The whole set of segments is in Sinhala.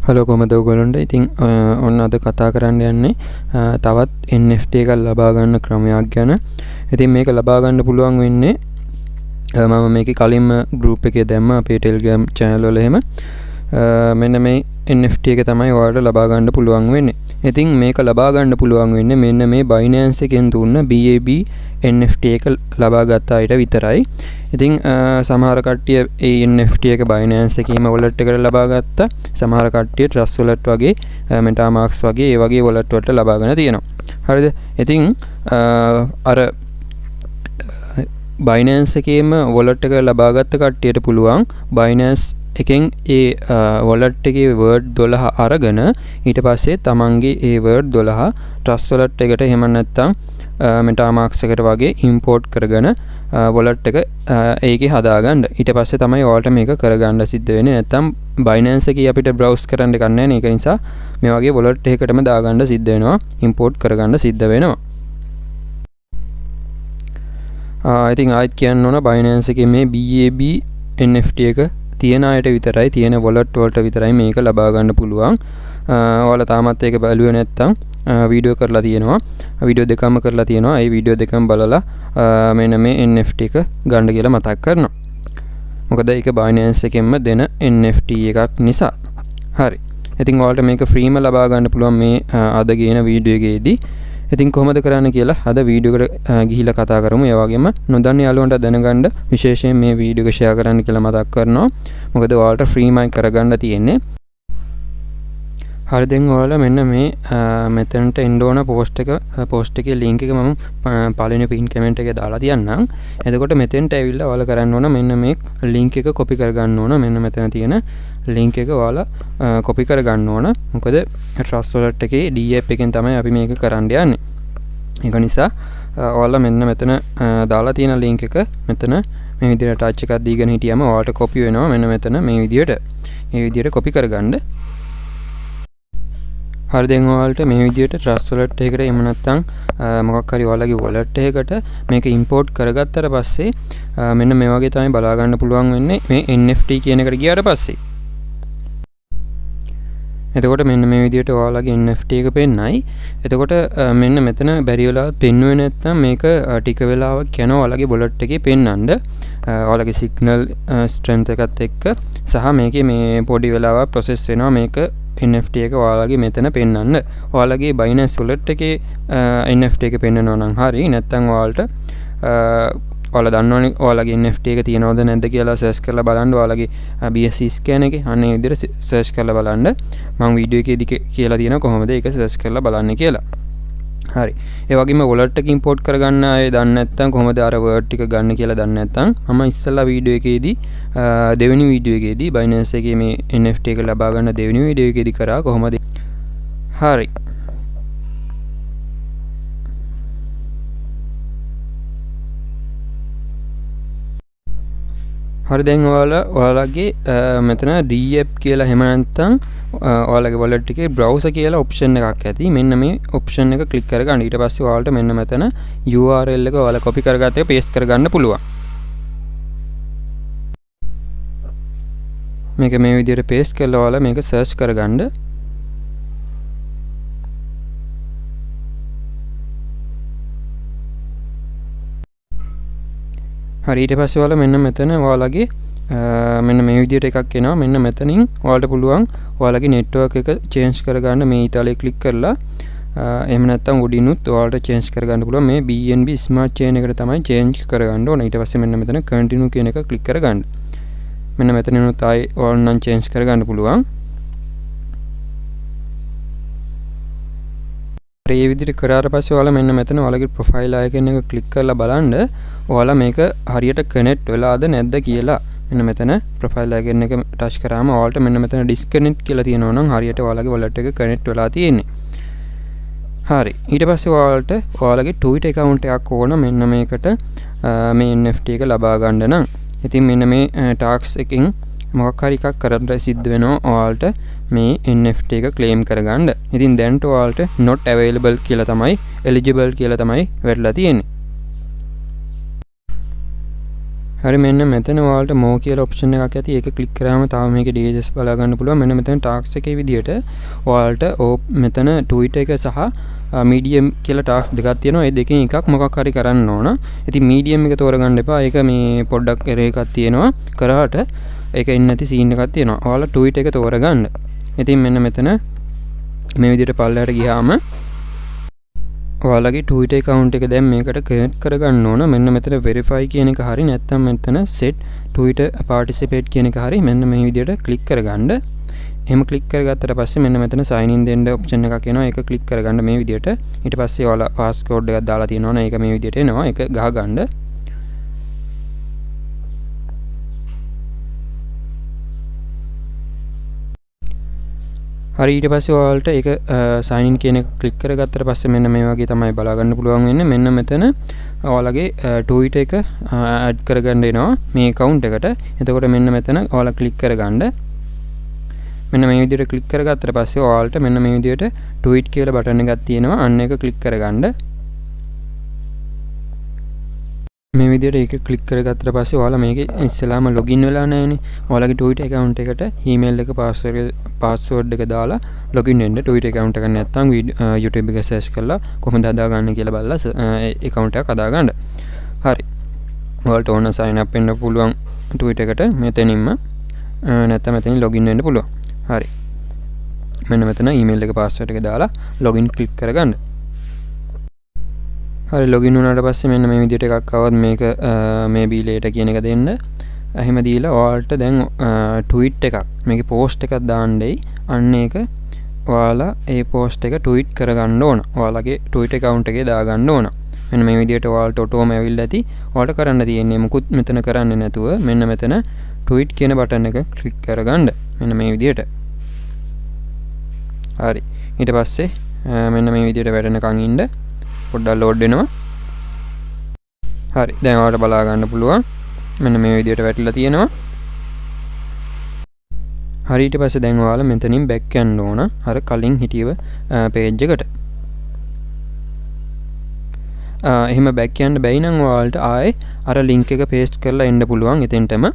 හලෝ කොහමද ඔයගොල්ලන්ට? ඉතින් ඔන්න අද කතා කරන්න යන්නේ තවත් NFT එකක් ලබා ගන්න ක්‍රමයක් ගැන. ඉතින් මේක ලබා ගන්න පුළුවන් වෙන්නේ මම මේකේ කලින්ම group එකේ දැම්මා අපේ Telegram channel වල එහෙම. මෙන්න මේ NFT එක තමයි ඔයාලට ලබා ගන්න පුළුවන් වෙන්නේ. ඉතින් මේක ලබා ගන්න පුළුවන් වෙන්නේ මෙන්න මේ Binance එකෙන් දුන්න BAB NFT එක ලබා ගත්ත අයට විතරයි. ඉතින් සමහර කට්ටිය ඒ NFT එක Binance එකේම wallet එකට ලබා ගත්තා. සමහර කට්ටිය Trust wallet වගේ MetaMask වගේ ඒ වගේ wallet වලට ලබාගෙන තියෙනවා. හරිද? ඉතින් අර Binance එකේම wallet එක ලබා ගත්ත කට්ටියට පුළුවන් Binance එකෙන් ඒ wallet එකේ word 12 අරගෙන ඊට පස්සේ තමන්ගේ ඒ word 12 Trust wallet එකට එහෙම නැත්නම් MetaMask එකට වගේ import කරගෙන wallet එක ඒකේ හදාගන්න. ඊට පස්සේ තමයි ඔයාලට මේක කරගන්න සිද්ධ වෙන්නේ. නැත්නම් Binance එකේ අපිට browse කරන්න ගන්න නැහැ නේ. ඒක නිසා මේ වගේ wallet එකකටම දාගන්න සිද්ධ වෙනවා. import කරගන්න සිද්ධ වෙනවා. ඉතින් ආයෙත් කියන්න ඕන Binance එකේ මේ BAB NFT එක තියෙන අයට විතරයි තියෙන wallet වලට විතරයි මේක ලබා ගන්න පුළුවන්. ඔයාලා තාමත් ඒක බලුවේ නැත්නම් වීඩියෝ කරලා තියෙනවා. වීඩියෝ දෙකම කරලා තියෙනවා. ඒ වීඩියෝ දෙකම බලලා මෙන්න මේ NFT එක ගන්න කියලා මතක් කරනවා. මොකද ඒක Binance එකෙන්ම දෙන NFT එකක් නිසා. හරි. ඉතින් ඔයාලට මේක ෆ්‍රීම ලබා ගන්න පුළුවන් මේ අද ගේන වීඩියෝ එකේදී. ඉතින් කොහොමද කරන්න කියලා අද වීඩියෝ එකට ගිහිල්ලා කතා කරමු. ඒ වගේම නොදන්න යාළුවන්ට දැනගන්න විශේෂයෙන් මේ වීඩියෝ එක ෂෙයා කරන්න කියලා මතක් කරනවා. මොකද ඔයාලට ෆ්‍රීමයි කරගන්න තියෙන්නේ. හරි, දැන් ඔයාලා මෙන්න මේ මෙතනට එන්න ඕන post එකේ link එක මම පළවෙනි pin comment එකේ දාලා තියන්නම්. එතකොට මෙතෙන්ට ඇවිල්ලා ඔයාලා කරන්න ඕන මෙන්න මේ link එක copy කරගන්න ඕන. මෙන්න මෙතන තියෙන link එක ඔයාලා copy කරගන්න ඕන. මොකද Trust wallet එකේ DApp එකෙන් තමයි අපි මේක කරන්න යන්නේ. ඒක නිසා ඔයාලා මෙන්න මෙතන දාලා තියෙන link එක මෙතන මේ විදිහට touch එකක් දීගෙන හිටියම ඔයාලට copy වෙනවා. මෙන්න මෙතන මේ විදිහට. මේ විදිහට copy කරගන්න. හරි, දැන් ඔයාලට මේ විදිහට Trust wallet එකකට එහෙම නැත්නම් මොකක් හරි ඔයාලගේ wallet එකකට මේක import කරගත්තට පස්සේ මෙන්න මේ වගේ තමයි බලා ගන්න පුළුවන් වෙන්නේ මේ NFT කියන එකට ගියාට පස්සේ. එතකොට මෙන්න මේ විදිහට ඔයාලගේ NFT එක පෙන්නයි. එතකොට මෙන්න මෙතන බැරි වෙලාවත් පෙන්වුවේ නැත්නම් මේක ටික වෙලාවක් යනවා ඔයාලගේ wallet එකේ පෙන්නන්න. ඔයාලගේ signal strength එකත් එක්ක සහ මේකේ මේ පොඩි වෙලාවක් process වෙනවා මේක NFT එක ඔයාලගේ මෙතන පෙන්වන්න. ඔයාලගේ Binance wallet එකේ NFT එක පෙන්වනවා නම් හරි. නැත්නම් ඔයාලට ඔයාලා දන්නවනේ ඔයාලගේ NFT එක තියෙනවද නැද්ද කියලා search කරලා බලන්න. ඔයාලගේ BSC scan එකේ අනේ විදිහට search කරලා බලන්න. මම වීඩියෝ එකේදී කියලා තියෙනවා කොහොමද ඒක search කරලා බලන්න කියලා. හරි. ඒ වගේම wallet එක import කරගන්න අය දන්නේ නැත්නම් කොහොමද අර word ටික ගන්න කියලා දන්නේ නැත්නම් මම ඉස්සෙල්ලා වීඩියෝ එකේදී දෙවෙනි වීඩියෝ එකේදී Binance එකේ මේ NFT එක ලබා ගන්න දෙවෙනි වීඩියෝ එකේදී කරා කොහොමද. හරි. හරි, දැන් ඔයාලගේ මෙතන DApp කියලා එහෙම නැත්නම් ඔයාලගේ wallet එකේ browser කියලා option එකක් ඇති. මෙන්න මේ option එක click කරගන්න. ඊට පස්සේ ඔයාලට මෙන්න මෙතන URL එක ඔයාලා copy කරගත්ත එක paste කරගන්න පුළුවන්. මේක මේ විදිහට paste කරලා ඔයාලා මේක search කරගන්න. හරි, ඊට පස්සේ ඔයාලා මෙන්න මෙතන ඔයාලගේ මෙන්න මේ විදිහට එකක් එනවා. මෙන්න මෙතනින් ඔයාලට පුළුවන් ඔයාලගේ network එක change කරගන්න. මේ ඉතාලිය click කරලා එහෙම නැත්නම් උඩිනුත් ඔයාලට change කරගන්න පුළුවන්. මේ BNB smart chain එකට තමයි change කරගන්න ඕන. ඊට පස්සේ මෙන්න මෙතන continue කියන එක click කරගන්න. මෙන්න මෙතනිනුත් ආයි ඔයාලට නම් change කරගන්න පුළුවන්. ඒ විදිහට කරාට පස්සේ ඔයාලා මෙන්න මෙතන ඔයාලගේ profile icon එක click කරලා බලන්න ඔයාලා මේක හරියට connect වෙලාද නැද්ද කියලා. මෙන්න මෙතන profile icon එක touch කරාම ඔයාලට මෙන්න මෙතන disconnect කියලා තියෙනවා නම් හරියට ඔයාලගේ wallet එක connect වෙලා තියෙන්නේ. හරි, ඊට පස්සේ ඔයාලට ඔයාලගේ Twitter account එකක් ඕන මෙන්න මේකට මේ NFT එක ලබා ගන්න නම්. ඉතින් මෙන්න මේ task එකකින් මොකක් හරි එකක් කරන්න සිද්ධ වෙනවා ඔයාලට මේ NFT එක claim කරගන්න. ඉතින් දැන්ට ඔයාලට not available කියලා තමයි eligible කියලා තමයි වැටලා තියෙන්නේ. හරි මෙන්න මෙතන ඔයාලට more කියලා ඔප්ෂන් එකක් ඇති. ඒක ක්ලික් කරාම තාම මේකේ DHS බලා ගන්න පුළුවන්. මෙන්න මෙතන ටාස්ක් එකේ විදියට ඔයාලට මෙතන Twitter එක සහ medium කියලා ටාස්ක් දෙකක් තියෙනවා. ඒ දෙකෙන් එකක් මොකක් හරි කරන්න ඕන. ඉතින් medium එක තෝරගන්න එපා. ඒක මේ පොඩ්ඩක් error එකක් තියෙනවා. කරාට ඒක එන්නේ නැති scene එකක් තියෙනවා. ඔයාලා Twitter එක තෝරගන්න. ඉතින් මෙන්න මෙතන මේ විදියට පල්ලෙහාට ගියාම ඔයාලගේ Twitter account එක දැන් මේකට connect කරගන්න ඕන. මෙන්න මෙතන verify කියන එක හරි නැත්නම් මෙතන set Twitter participate කියන එක හරි මෙන්න මේ විදියට click කරගන්න. එහෙම click කරගත්තට පස්සේ මෙන්න මෙතන sign in දෙන්න option එකක් එනවා. ඒක click කරගන්න මේ විදියට. ඊට පස්සේ ඔයාලා passcode එකක් දාලා තියෙනවනේ. ඒක මේ විදියට එනවා. ඒක ගහගන්න. හරි ඊට පස්සේ ඔයාලට ඒක sign in කියන එක click කරගත්තට පස්සේ මෙන්න මේ වගේ තමයි බලා ගන්න පුළුවන් වෙන්නේ. මෙන්න මෙතන ඔයාලගේ Twitter එක add කරගන්න එනවා මේ account එකට. එතකොට මෙන්න මෙතන ඔයාලා click කරගන්න. මෙන්න මේ විදිහට click කරගත්තට පස්සේ ඔයාලට මෙන්න මේ විදිහට tweet කියලා බටන් එකක් තියෙනවා. අන්න ඒක click කරගන්න. මේ විදිහට ඒක click කරගත්තට පස්සේ ඔයාලා මේකේ ඉස්සෙල්ලාම login වෙලා නැහැනේ. ඔයාලගේ Twitter account එකට email එක password එක දාලා login වෙන්න. Twitter account එක නැත්නම් YouTube එක search කරලා කොහොමද හදාගන්න කියලා බලලා account එකක් හදාගන්න. හරි. ඔයාලට ඕන sign up වෙන්න පුළුවන් Twitter එකට මෙතනින්ම නැත්නම් මෙතනින් login වෙන්න පුළුවන්. හරි. මෙන්න මෙතන email එක password එක දාලා login click කරගන්න. හරි login වුණාට පස්සේ මෙන්න මේ විදිහට එකක් ආවොත් මේක maybe later කියන එක දෙන්න. එහෙම දීලා ඔයාලට දැන් tweet එකක් මේකේ post එකක් දාන්නයි. අන්න ඒක ඔයාලා ඒ post එක tweet කරගන්න ඕන. ඔයාලගේ Twitter account එකේ දාගන්න ඕන. මෙන්න මේ විදිහට ඔයාලට ඔටෝම ඇවිල්ලා ඇති. ඔයාලට කරන්න තියෙන්නේ මොකුත් මෙතන කරන්නේ නැතුව මෙන්න මෙතන tweet කියන බටන් එක click කරගන්න. මෙන්න මේ විදිහට. හරි. ඊට පස්සේ මෙන්න මේ විදිහට වැඩනකන් ඉන්න පොඩ්ඩක් load වෙනවා. හරි. දැන් ඔයාලට බලා ගන්න පුළුවන්. මෙන්න මේ විදිහට වැටිලා තියෙනවා. හරි ඊට පස්සේ දැන් ඔයාලා මෙතනින් back යන්න ඕන. අර කලින් හිටියව page එකට. එහෙම back යන්න බැයි නම් ඔයාලට ආයේ අර link එක paste කරලා එන්න පුළුවන් එතෙන්ටම.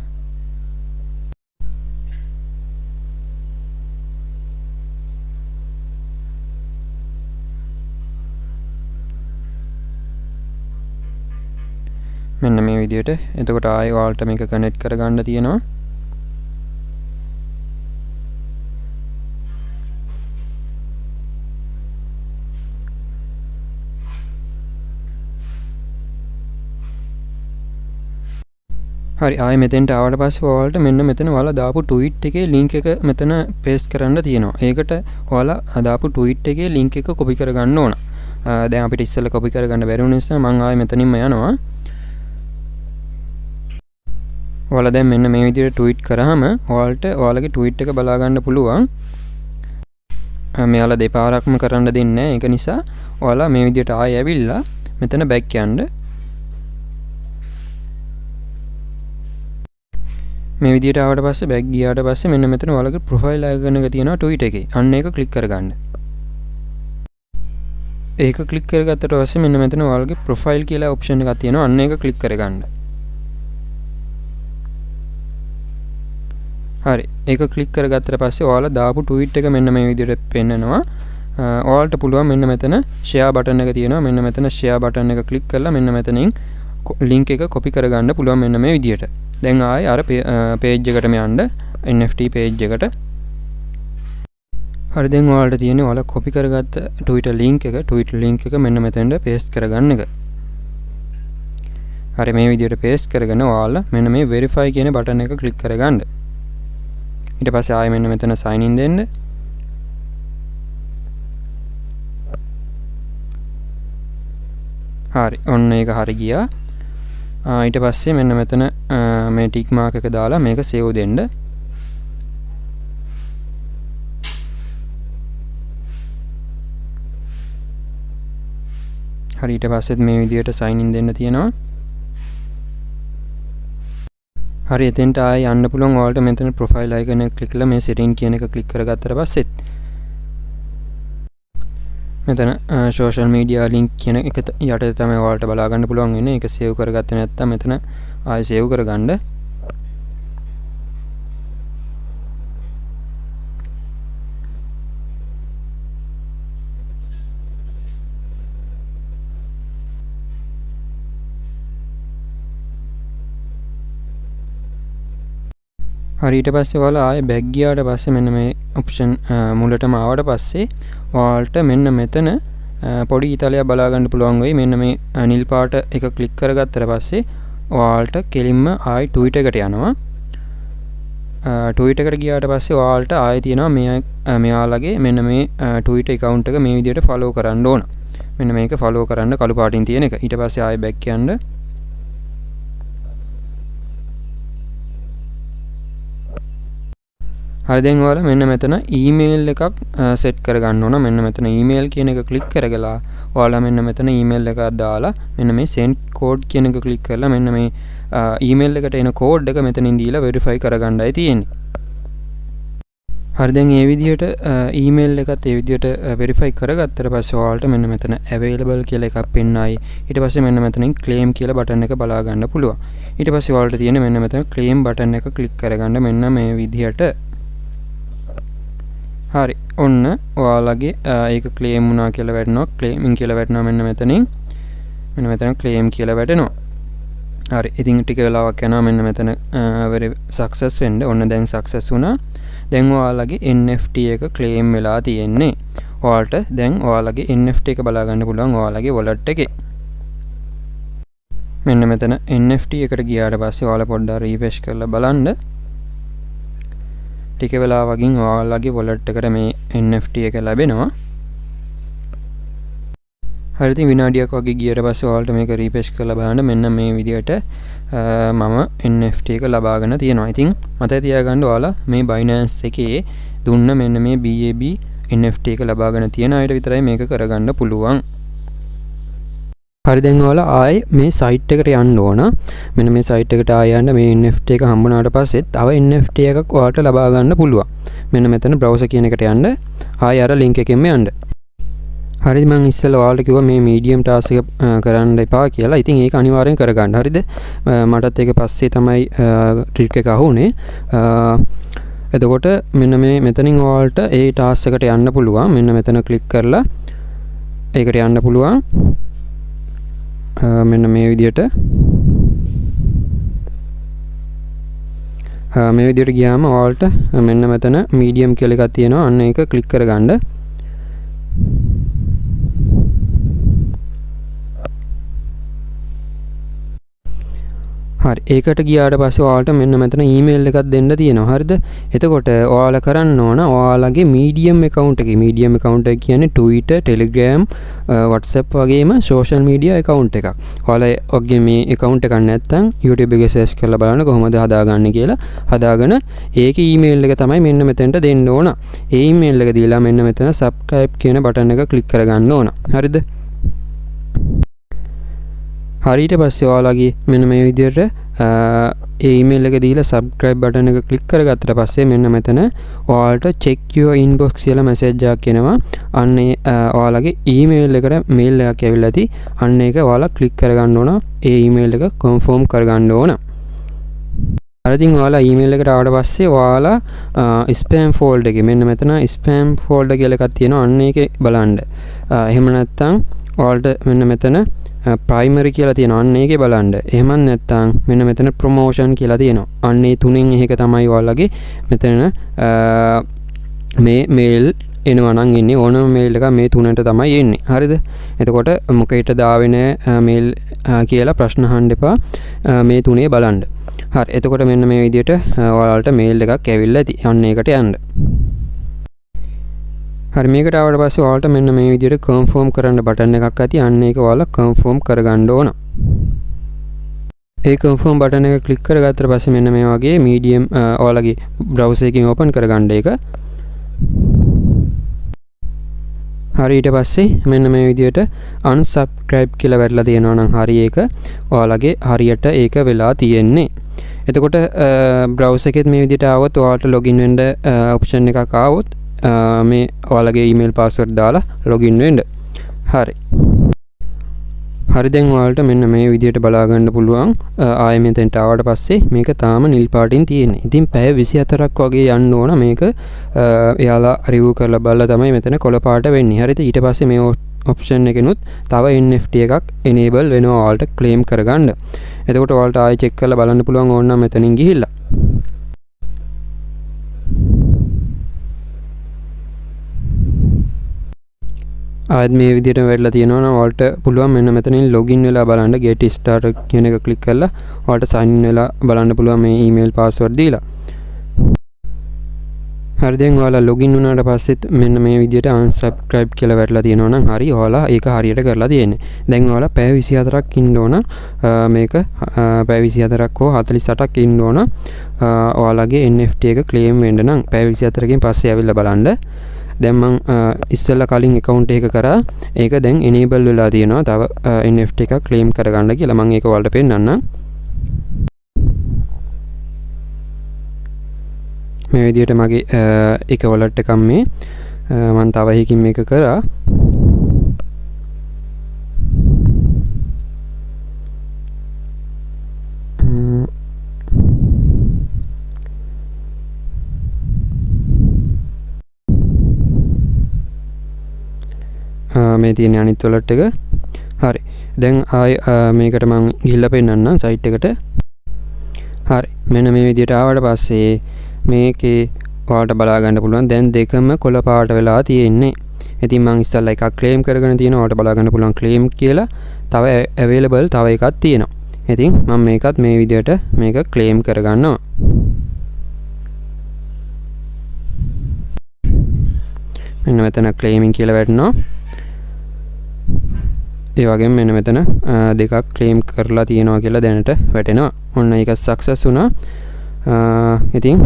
මෙන්න මේ විදිහට. එතකොට ආයෙ ඔයාලට මේක කනෙක්ට් කරගන්න තියෙනවා. හරි ආයෙ මෙතෙන්ට ආවට පස්සේ ඔයාලට මෙන්න මෙතන ඔයාලා දාපු tweet එකේ link එක මෙතන paste කරන්න තියෙනවා. ඒකට ඔයාලා දාපු tweet එකේ link එක copy කරගන්න ඕන. දැන් අපිට ඉස්සෙල්ලා copy කරගන්න බැරි වුණ නිසා මම ආයෙ මෙතනින්ම යනවා. ඔයාලා දැන් මෙන්න මේ විදිහට tweet කරාම ඔයාලට ඔයාලගේ tweet එක බලා ගන්න පුළුවන්. මෙයාලා දෙපාරක්ම කරන්න දෙන්නේ නැහැ. ඒක නිසා ඔයාලා මේ විදිහට ආයෙ ඇවිල්ලා මෙතන back යන්න. මේ විදිහට ආවට පස්සේ back ගියාට පස්සේ මෙන්න මෙතන ඔයාලගේ profile icon එක තියෙනවා tweet එකේ. අන්න ඒක click කරගන්න. ඒක click කරගත්තට පස්සේ මෙන්න මෙතන ඔයාලගේ profile කියලා option එකක් තියෙනවා. අන්න ඒක click කරගන්න. හරි ඒක ක්ලික් කරගත්තට පස්සේ ඔයාලා දාපු tweet එක මෙන්න මේ විදිහට පෙන්නනවා. ඔයාලට පුළුවන් මෙන්න මෙතන share button එක තියෙනවා. මෙන්න මෙතන share button එක ක්ලික් කරලා මෙන්න මෙතනින් link එක copy කරගන්න පුළුවන් මෙන්න මේ විදිහට. දැන් ආයේ අර page එකටම යන්න NFT page එකට. හරි දැන් ඔයාලට තියෙන්නේ ඔයාලා copy කරගත්ත Twitter link එක මෙන්න මෙතෙන්ට paste කරගන්න එක. හරි මේ විදිහට paste කරගෙන ඔයාලා මෙන්න මේ verify කියන button එක click කරගන්න. ඊට පස්සේ ආයෙ මෙන්න මෙතන sign in දෙන්න. හරි ඔන්න ඒක හරි ගියා. ඊට පස්සේ මෙන්න මෙතන මේ tick mark එක දාලා මේක save දෙන්න. හරි ඊට පස්සෙත් මේ විදිහට sign in දෙන්න තියෙනවා. හරි එතෙන්ට ආයෙ යන්න පුළුවන්. ඔයාලට මෙතන profile icon එක click කරලා මේ setting කියන එක click කරගත්තට පස්සෙත් මෙතන social media link කියන එක යටතේ තමයි ඔයාලට බලා ගන්න පුළුවන් වෙන්නේ. ඒක save කරගත්තේ නැත්නම් මෙතන ආයෙ සේව් කරගන්න. හරි ඊට පස්සේ ඔයාලා ආයෙ බැක් ගියාට පස්සේ මෙන්න මේ ඔප්ෂන් මුලටම ආවට පස්සේ ඔයාලට මෙන්න මෙතන පොඩි ඊතලයක් බලා ගන්න පුළුවන් වෙයි. මෙන්න මේ නිල් පාට එක ක්ලික් කරගත්තට පස්සේ ඔයාලට කෙලින්ම ආයෙ ට්වීට් එකට යනවා. ට්වීට් එකට ගියාට පස්සේ ඔයාලට ආයෙ තියෙනවා මෙයාලගේ මෙන්න මේ ට්වීට් account එක මේ විදිහට follow කරන්න ඕන. මෙන්න මේක follow කරන්න කළු පාටින් තියෙන එක. ඊට පස්සේ ආයෙ back යන්න. හරි දැන් ඔයාලා මෙන්න මෙතන ඊමේල් එකක් සෙට් කරගන්න ඕන. මෙන්න මෙතන ඊමේල් කියන එක ක්ලික් කරගලා ඔයාලා මෙන්න මෙතන ඊමේල් එකක් දාලා මෙන්න මේ send code කියන එක ක්ලික් කරලා මෙන්න මේ ඊමේල් එකට එන කෝඩ් එක මෙතනින් දීලා verify කරගන්නයි තියෙන්නේ. හරි දැන් මේ විදිහට ඊමේල් එකත් මේ විදිහට verify කරගත්තට පස්සේ ඔයාලට මෙන්න මෙතන available කියලා එකක් පෙන්නයි. ඊට පස්සේ මෙන්න මෙතනින් claim කියලා බටන් එක බලා ගන්න පුළුවන්. ඊට පස්සේ ඔයාලට තියෙන්නේ මෙන්න මෙතන claim බටන් එක ක්ලික් කරගන්න මෙන්න මේ විදිහට. හරි ඔන්න ඔයාලගේ ඒක claim වුණා කියලා වැටෙනවා. claiming කියලා වැටෙනවා මෙන්න මෙතනින්. මෙන්න මෙතන claim කියලා වැටෙනවා. හරි ඉතින් ටික වෙලාවක් යනවා මෙන්න මෙතන very success වෙන්න. ඔන්න දැන් success වුණා. දැන් ඔයාලගේ NFT එක claim වෙලා තියෙන්නේ. ඔයාලට දැන් ඔයාලගේ NFT එක බලා ගන්න පුළුවන් ඔයාලගේ wallet එකේ. මෙන්න මෙතන NFT එකට ගියාට පස්සේ ඔයාලා පොඩ්ඩක් refresh කරලා බලන්න. ටික වෙලාවකින් ඔයාලගේ wallet එකට මේ NFT එක ලැබෙනවා. හරි ඉතින් විනාඩියක් වගේ ගියට පස්සේ ඔයාලට මේක refresh කරලා බලන්න මෙන්න මේ විදිහට මම NFT එක ලබාගෙන තියෙනවා. ඉතින් මතක තියාගන්න ඔයාලා මේ Binance එකේ දුන්න මෙන්න මේ BAB NFT එක ලබාගෙන තියෙන අයට විතරයි මේක කරගන්න පුළුවන්. හරි දැන් ඔයාලා ආයේ මේ site එකට යන්න ඕන. මෙන්න මේ site එකට ආයෙ යන්න මේ NFT එක හම්බුනාට පස්සේ තව NFT එකක් ඔයාලට ලබා ගන්න පුළුවන්. මෙන්න මෙතන browser කියන එකට යන්න. ආයෙ අර link එකෙන්ම යන්න. හරිද මම ඉස්සෙල්ලා ඔයාලට කිව්වා මේ medium task එක කරන්න එපා කියලා. ඉතින් ඒක අනිවාර්යෙන් කරගන්න. හරිද? මටත් ඒක පස්සේ තමයි trick එක අහුනේ. එතකොට මෙන්න මේ මෙතනින් ඔයාලට ඒ task එකට යන්න පුළුවන්. මෙන්න මෙතන click කරලා ඒකට යන්න පුළුවන්. මෙන්න මේ විදිහට මේ විදිහට ගියාම ඔයාලට මෙන්න මෙතන medium කියලා එකක් තියෙනවා. අන්න ඒක click කරගන්න. හරි ඒකට ගියාට පස්සේ ඔයාලට මෙන්න මෙතන ඊමේල් එකක් දෙන්න තියෙනවා. හරිද? එතකොට ඔයාලා කරන්න ඕන ඔයාලගේ medium account එකේ medium account එක කියන්නේ Twitter, Telegram, WhatsApp වගේම social media account එකක්. ඔයාලා ඔගේ මේ account එකක් නැත්නම් YouTube එකේ search කරලා බලන්න කොහොමද හදාගන්නේ කියලා. හදාගෙන ඒකේ ඊමේල් එක තමයි මෙන්න මෙතනට දෙන්න ඕන. ඒ ඊමේල් එක දීලා මෙන්න මෙතන subscribe කියන බටන් එක click කරගන්න ඕන. හරිද? හරියට පස්සේ ඔයාලගේ මෙන්න මේ විදිහට ඒ ඊමේල් එක දීලා subscribe බටන් එක click කරගත්තට පස්සේ මෙන්න මෙතන ඔයාලට check your inbox කියලා message එකක් එනවා. අන්න ඒ ඔයාලගේ ඊමේල් එකට mail එකක් ඇවිල්ලා ඇති. අන්න ඒක ඔයාලා click කරගන්න ඕන. ඒ ඊමේල් එක confirm කරගන්න ඕන. හරි ඉතින් ඔයාලා ඊමේල් එකට ආවට පස්සේ ඔයාලා spam folder එකේ මෙන්න මෙතන spam folder කියලා එකක් තියෙනවා. අන්න ඒකේ බලන්න. එහෙම නැත්නම් ඔයාලට මෙන්න මෙතන primary කියලා තියෙනවා. අන්න ඒකේ බලන්න. එහෙම නැත්නම් මෙන්න මෙතන promotion කියලා තියෙනවා. අන්න ඒ තුනෙන් එකක තමයි ඔයාලගේ මෙතන මේ mail එනවා නම් එන්නේ ඕනම mail එක මේ තුනට තමයි එන්නේ. හරිද? එතකොට මොකේට දාවෙන mail කියලා ප්‍රශ්න අහන්න එපා. මේ තුනේ බලන්න. හරි. එතකොට මෙන්න මේ විදිහට ඔයාලට mail එකක් ඇවිල්ලා ඇති. අන්න ඒකට යන්න. හරි මේකට ආවට පස්සේ ඔයාලට මෙන්න මේ විදිහට confirm කරන්න බටන් එකක් ඇති. අන්න ඒක ඔයාලා confirm කරගන්න ඕන. ඒ confirm බටන් එක click කරගත්තට පස්සේ මෙන්න මේ වගේ medium ඔයාලගේ browser එකකින් open කරගන්න ඒක. හරි ඊට පස්සේ මෙන්න මේ විදිහට unsubscribe කියලා වැටලා තියෙනවා නම් හරි ඒක ඔයාලගේ හරියට ඒක වෙලා තියෙන්නේ. එතකොට browser එකෙත් මේ විදිහට ආවොත් ඔයාලට login වෙන්න option එකක් ආවොත් මේ ඔයාලගේ email password දාලා login වෙන්න. හරි. හරි දැන් ඔයාලට මෙන්න මේ විදිහට බලා ගන්න පුළුවන්. ආයෙ මෙතෙන්ට ආවට පස්සේ මේක තාම නිල් පාටින් තියෙන්නේ. ඉතින් පැය 24ක් වගේ යන්න ඕන මේක එයාලා රිවිව් කරලා බලලා තමයි මෙතන කොළ පාට වෙන්නේ. හරිද? ඊට පස්සේ මේ ඔප්ෂන් එකෙනුත් තව NFT එකක් enable වෙනවා ඔයාලට claim කරගන්න. එතකොට ඔයාලට ආයෙ check කරලා බලන්න පුළුවන් ඕන නම් මෙතනින් ගිහිල්ලා. ආයෙත් මේ විදිහට වෙරලා තියෙනවා නම් ඔයාලට පුළුවන් මෙන්න මෙතනින් login වෙලා බලන්න get started කියන එක click කරලා ඔයාලට sign in වෙලා බලන්න පුළුවන් මේ email password දීලා. හරි දැන් ඔයාලා login වුණාට පස්සෙත් මෙන්න මේ විදිහට unsubscribe කියලා වැටලා තියෙනවා නම් හරි ඔයාලා ඒක හරියට කරලා තියෙන්නේ. දැන් ඔයාලා පැය 24ක් ඉන්න ඕන මේක පැය 24ක් හෝ 48ක් ඉන්න ඕන ඔයාලගේ NFT එක claim වෙන්න නම් පැය 24කින් පස්සේ ආවිල්ලා බලන්න. දැන් මම ඉස්සෙල්ලා කලින් account එක කරා ඒක දැන් enable වෙලා තියෙනවා තව NFT එකක් claim කරගන්න කියලා. මම ඒක ඔයාලට පෙන්නන්නම්. මේ විදිහට මගේ එක wallet එකක් මේ මම තව එකකින් මේක කරා. මේ තියෙන අනිත් wallet එක. හරි. දැන් ආයි මේකට මම ගිහිල්ලා පෙන්නන්නම් site එකට. හරි. මෙන්න මේ විදිහට ආවට පස්සේ මේකේ ඔයාලට බලා ගන්න පුළුවන් දැන් දෙකම කොළ පාට වෙලා තියෙන්නේ. ඉතින් මම ඉස්සල්ලා එකක් claim කරගෙන තියෙනවා. ඔයාලට බලා ගන්න පුළුවන් claim කියලා. තව available තව එකක් තියෙනවා. ඉතින් මම මේකත් මේ විදිහට මේක claim කරගන්නවා. මෙන්න මෙතන claiming කියලා වැටෙනවා. ඒ වගේම මෙන්න මෙතන දෙකක් claim කරලා තියෙනවා කියලා දැනට වැටෙනවා. ඔන්න ඒක success වුණා. ඉතින්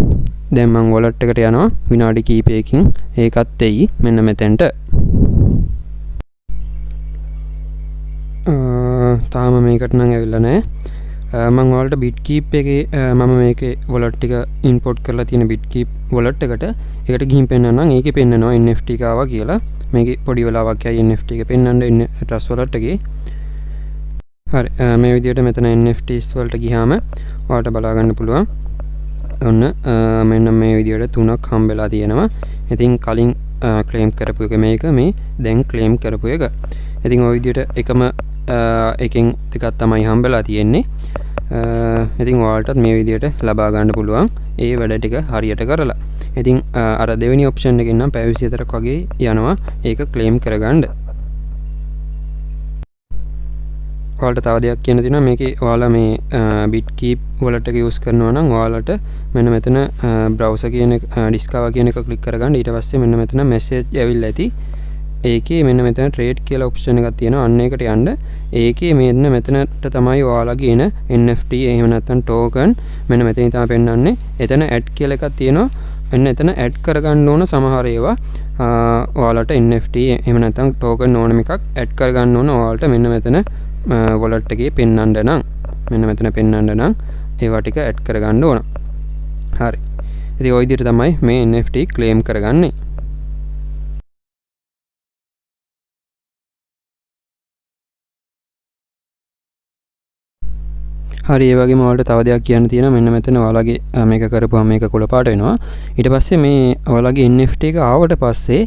දැන් මම wallet එකට යනවා විනාඩි කිහිපයකින් ඒකත් එයි මෙන්න මෙතෙන්ට. තාම මේකට නම් ඇවිල්ලා නැහැ. මම ඔයාලට BitKeep එකේ මම මේකේ wallet ටික import කරලා තියෙන BitKeep wallet එකට ඒකට ගිහින් පෙන්නන්නම්. ඒකේ පෙන්නනවා NFT එක ආවා කියලා. මේකේ පොඩි වෙලාවක් යයි NFT එක පෙන්නන්න Trust wallet එකේ. හරි මේ විදිහට මෙතන NFTs වලට ගියාම ඔයාලට බලා ගන්න පුළුවන්. ඔන්න මෙන්න මේ විදිහට තුනක් හම්බෙලා තියෙනවා. ඉතින් කලින් claim කරපු එක මේක මේ දැන් claim කරපු එක. ඉතින් ওই විදිහට එකම එකෙන් ටිකක් තමයි හම්බෙලා තියෙන්නේ. ඉතින් ඔයාලටත් මේ විදිහට ලබා ගන්න පුළුවන් ඒ වැඩ ටික හරියට කරලා. ඉතින් අර දෙවෙනි ඔප්ෂන් එකෙන් නම් පැය 24ක් වගේ යනවා ඒක claim කරගන්න. ඔයාලට තව දෙයක් කියන්න තියෙනවා මේකේ ඔයාලා මේ BitKeep wallet එක use කරනවා නම් ඔයාලට මෙන්න මෙතන browser කියන එක discover කියන එක click කරගන්න. ඊට පස්සේ මෙන්න මෙතන message ඇවිල්ලා ඇති. ඒකේ මෙන්න මෙතන trade කියලා option එකක් තියෙනවා. අන්න ඒකට යන්න. ඒකේ මෙන්න මෙතනට තමයි ඔයාලගේ එන NFT එහෙම නැත්නම් token මෙන්න මෙතනින් තමයි පෙන්වන්නේ. එතන add කියලා එකක් තියෙනවා. එන්න එතන add කරගන්න ඕන සමහර ඒවා ඔයාලට NFT එහෙම නැත්නම් token ඕනම එකක් add කරගන්න ඕන ඔයාලට මෙන්න මෙතන wallet එකේ පෙන්වන්න නම් මෙන්න මෙතන පෙන්වන්න නම් ඒවා ටික add කරගන්න ඕන. හරි. ඉතින් ওই විදිහට තමයි මේ NFT claim කරගන්නේ. හරි ඒ වගේම ඔයාලට තව දෙයක් කියන්න තියෙනවා. මෙන්න මෙතන ඔයාලගේ මේක කරපුවාම මේක කොළ පාට වෙනවා. ඊට පස්සේ මේ ඔයාලගේ NFT එක ආවට පස්සේ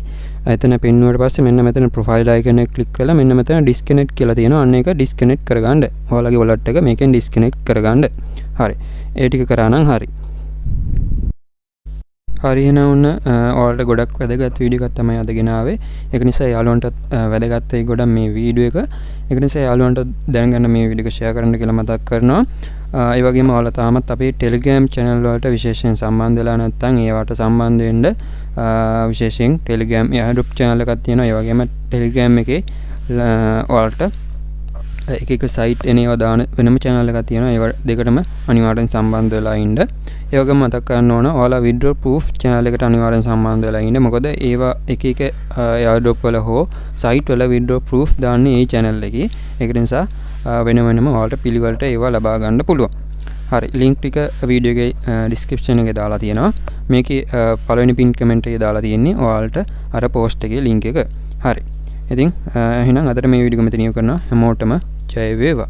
එතන පෙන්වුවට පස්සේ මෙන්න මෙතන profile icon එක click කරලා මෙන්න මෙතන disconnect කියලා තියෙනවා. අන්න ඒක disconnect කරගන්න. ඔයාලගේ wallet එක මේකෙන් disconnect කරගන්න. හරි. ඒ ටික කරා නම් හරි. හරි එහෙනම් ඔන්න ඔයාලට ගොඩක් වැදගත් වීඩියෝ එකක් තමයි අද ගෙනාවේ. ඒක නිසා යාළුවන්ටත් වැදගත් වෙයි ගොඩක් මේ වීඩියෝ එක. ඒක නිසා යාළුවන්ට දැනගන්න මේ වීඩියෝ එක share කරන්න කියලා මතක් කරනවා. ඒ වගේම ඔයාලා තාමත් අපේ Telegram channel වලට විශේෂයෙන් සම්බන්ධ වෙලා නැත්නම් ඒවට සම්බන්ධ වෙන්න විශේෂයෙන් Telegram group channel එකක් තියෙනවා. ඒ වගේම Telegram එකේ ඔයාලට එක එක site එනේවා දාන වෙනම channel එකක් තියෙනවා. ඒව දෙකටම අනිවාර්යෙන් සම්බන්ධ වෙලා ඉන්න. ඒ වගේම මතක් කරන්න ඕන ඔයාලා withdraw proof channel එකට අනිවාර්යෙන් සම්බන්ධ වෙලා ඉන්න. මොකද ඒවා එක එක airdrop වල හෝ site වල withdraw proof දාන්නේ මේ channel එකේ. ඒක නිසා වෙන වෙනම ඔයාලට පිළිවෙලට ඒවා ලබා ගන්න පුළුවන්. හරි link ටික වීඩියෝ එකේ description එකේ දාලා තියෙනවා. මේකේ පළවෙනි pin comment එකේ දාලා තියෙන්නේ ඔයාලට අර post එකේ link එක. හරි. ඉතින් එහෙනම් අදට මේ වීඩියෝ එක මෙතන ඉවර කරනවා. හැමෝටම ජය වේවා.